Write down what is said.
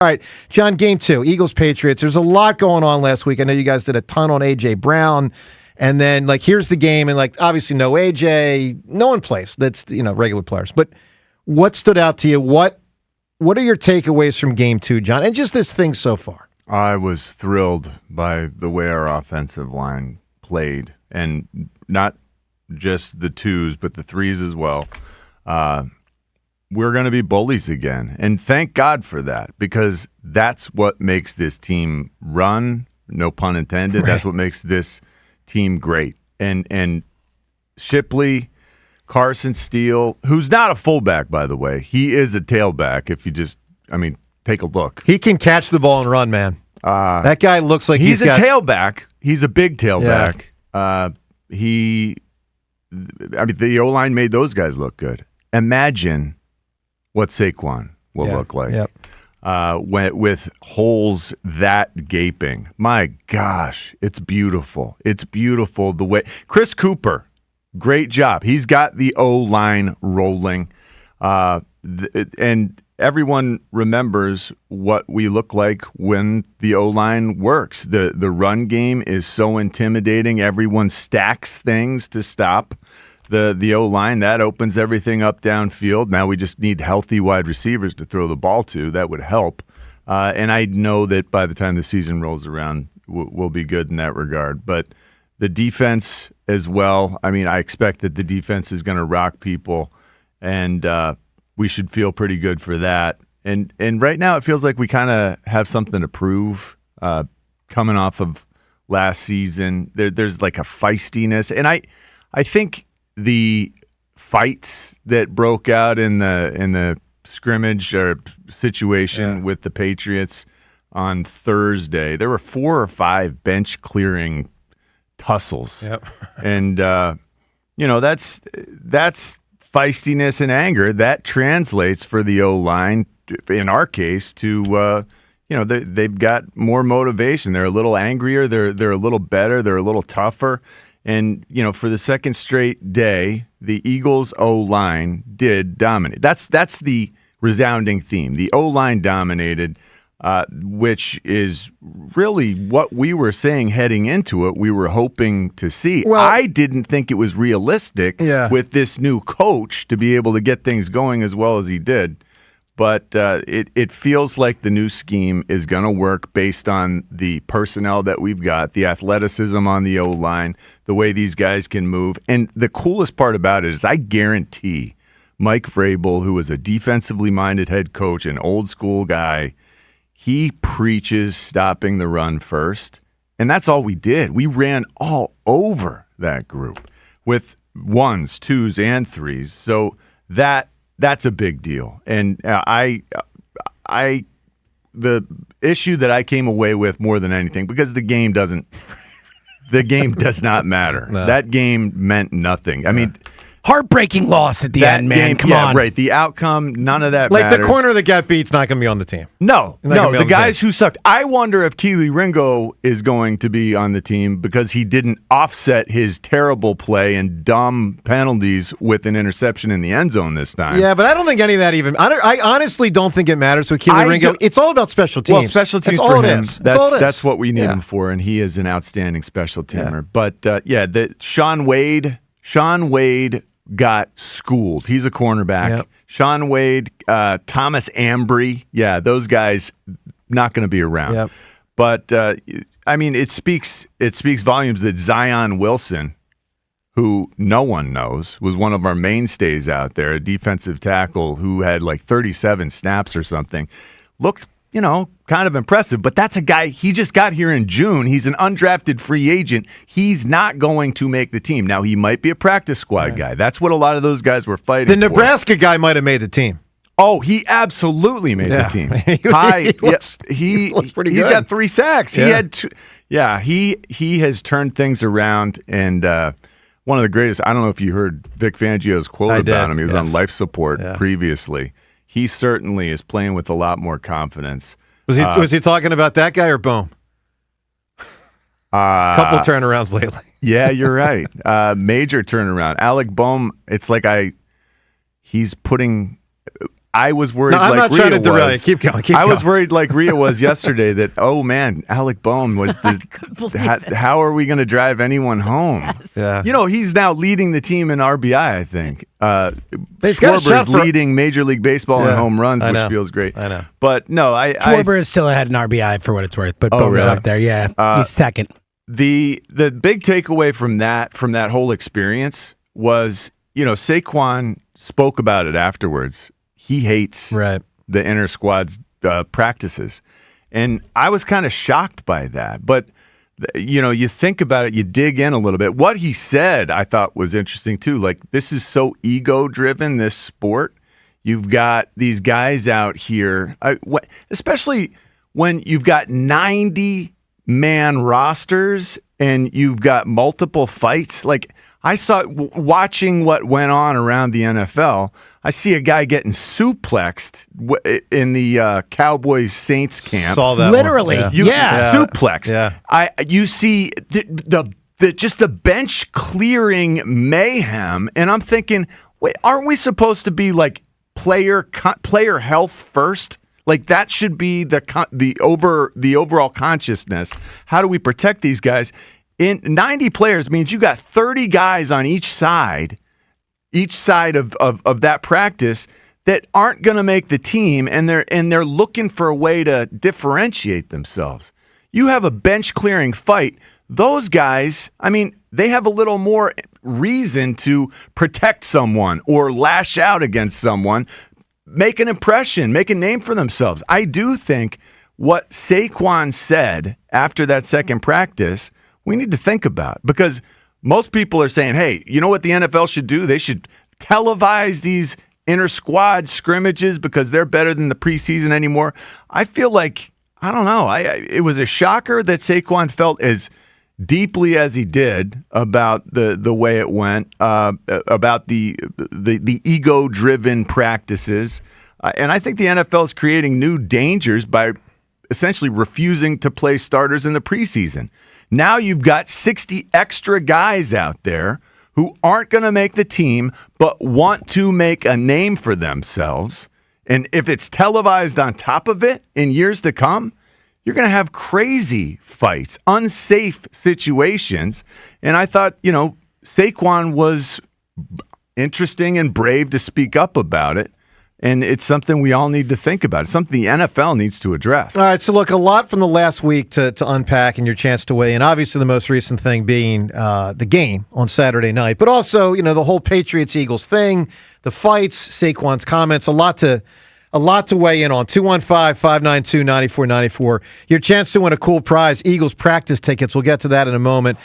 All right, John, game 2, Eagles-Patriots. There's a lot going on last week. I know you guys did a ton on A.J. Brown. And then, here's the game. And, obviously no A.J., no one plays. That's, regular players. But what stood out to you? What are your takeaways from game 2, John? And just this thing so far. I was thrilled by the way our offensive line played. And not just the twos, but the threes as well. We're going to be bullies again. And thank God for that, because that's what makes this team run, no pun intended. Right. That's what makes this team great. And Shipley, Carson, Steele, who's not a fullback, by the way. He is a tailback if you take a look. He can catch the ball and run, man. That guy looks like he's a tailback. He's a big tailback. Yeah. The O-line made those guys look good. Imagine what Saquon will look like. Yep. With holes that gaping. My gosh, it's beautiful. It's beautiful the way Chris Cooper, great job. He's got the O-line rolling. And everyone remembers what we look like when the O-line works. The run game is so intimidating. Everyone stacks things to stop the O-line. That opens everything up downfield. Now we just need healthy wide receivers to throw the ball to. That would help. And I know that by the time the season rolls around, we'll be good in that regard. But the defense as well, I expect that the defense is going to rock people, and we should feel pretty good for that. And right now it feels like we kind of have something to prove coming off of last season. There's like a feistiness. And I think the fights that broke out in the scrimmage or situation with the Patriots on Thursday, there were 4 or 5 bench clearing tussles. Yep. And that's feistiness and anger. That translates for the O-line, in our case, to they've got more motivation. They're a little angrier. They're a little better. They're a little tougher. And, for the second straight day, the Eagles' O-line did dominate. That's the resounding theme. The O-line dominated, which is really what we were saying heading into it. We were hoping to see. Well, I didn't think it was realistic with this new coach to be able to get things going as well as he did. But it feels like the new scheme is going to work based on the personnel that we've got, the athleticism on the O-line, the way these guys can move. And the coolest part about it is I guarantee Mike Vrabel, who is a defensively minded head coach, an old school guy, he preaches stopping the run first. And that's all we did. We ran all over that group with 1s, 2s, and 3s. So that's a big deal. And the issue that I came away with more than anything, because the game does not matter. No. That game meant nothing. I mean, heartbreaking loss at the end, man. Come on. Right. The outcome, none of that matters. matters. The corner that got beat's not going to be on the team. No, the guys who sucked. I wonder if Kelee Ringo is going to be on the team because he didn't offset his terrible play and dumb penalties with an interception in the end zone this time. Yeah, but I don't think any of that even. I honestly don't think it matters with Kelee Ringo. It's all about special teams. Well, special teams that's for all him. It is. That's what we need him for, and he is an outstanding special teamer. Yeah. But Shaun Wade got schooled. He's a cornerback. Yep. Shaun Wade, Thomas Ambry, those guys not going to be around. Yep. But it speaks volumes that Zion Wilson, who no one knows, was one of our mainstays out there, a defensive tackle who had like 37 snaps or something, looked kind of impressive. But that's a guy, he just got here in June. He's an undrafted free agent. He's not going to make the team. Now, he might be a practice squad guy. That's what a lot of those guys were fighting for. The Nebraska guy might have made the team. Oh, he absolutely made the team. He looks pretty good. He's got 3 sacks. Yeah. He had 2. Yeah, he has turned things around, and one of the greatest. I don't know if you heard Vic Fangio's quote about him. He was on life support previously. He certainly is playing with a lot more confidence. Was he talking about that guy or Bohm? Couple turnarounds lately. Yeah, you're right. Major turnaround. Alec Bohm, it's like he's putting I was worried. No, I'm like not trying Rhea to derail you. was. Keep going. I was worried like Rhea was yesterday that, oh man, Alec Boehm was. How are we going to drive anyone home? Yes. Yeah. You know, he's now leading the team in RBI. I think. He's got a shot Schwarber's leading Major League Baseball in home runs, which feels great. I know. But no, Schwarber is still ahead in RBI for what it's worth, but Boehm's really? up there. Yeah, he's second. The big takeaway from that whole experience was, you know, Saquon spoke about it afterwards. He hates the inter squads practices, and I was kind of shocked by that. But you know, you think about it, you dig in a little bit. What he said, I thought was interesting too. Like, this is so ego driven, this sport. You've got these guys out here, especially when you've got 90-man rosters and you've got multiple fights. Like, I saw, watching what went on around the NFL, I see a guy getting suplexed in the Cowboys Saints camp. Saw that Literally, one. Suplex. Yeah. You see just the bench clearing mayhem, and I'm thinking, wait, aren't we supposed to be like player health first? Like, that should be the overall consciousness. How do we protect these guys? In 90 players means you got 30 guys on each side of that practice that aren't going to make the team, and they're looking for a way to differentiate themselves. You have a bench clearing fight. Those guys, I mean, they have a little more reason to protect someone or lash out against someone, make an impression, make a name for themselves. I do think what Saquon said after that second practice, we need to think about, because most people are saying, hey, you know what the NFL should do? They should televise these inter-squad scrimmages because they're better than the preseason anymore. I feel like, I don't know, it was a shocker that Saquon felt as deeply as he did about the way it went, about the ego-driven practices. And I think the NFL is creating new dangers by essentially refusing to play starters in the preseason. Now you've got 60 extra guys out there who aren't going to make the team but want to make a name for themselves. And if it's televised on top of it in years to come, you're going to have crazy fights, unsafe situations. And I thought, you know, Saquon was interesting and brave to speak up about it. And it's something we all need to think about. It's something the NFL needs to address. All right, so look, a lot from the last week to unpack and your chance to weigh in. Obviously, the most recent thing being the game on Saturday night, but also, you know, the whole Patriots-Eagles thing, the fights, Saquon's comments, a lot to weigh in on. 215-592-9494. Your chance to win a cool prize, Eagles practice tickets. We'll get to that in a moment.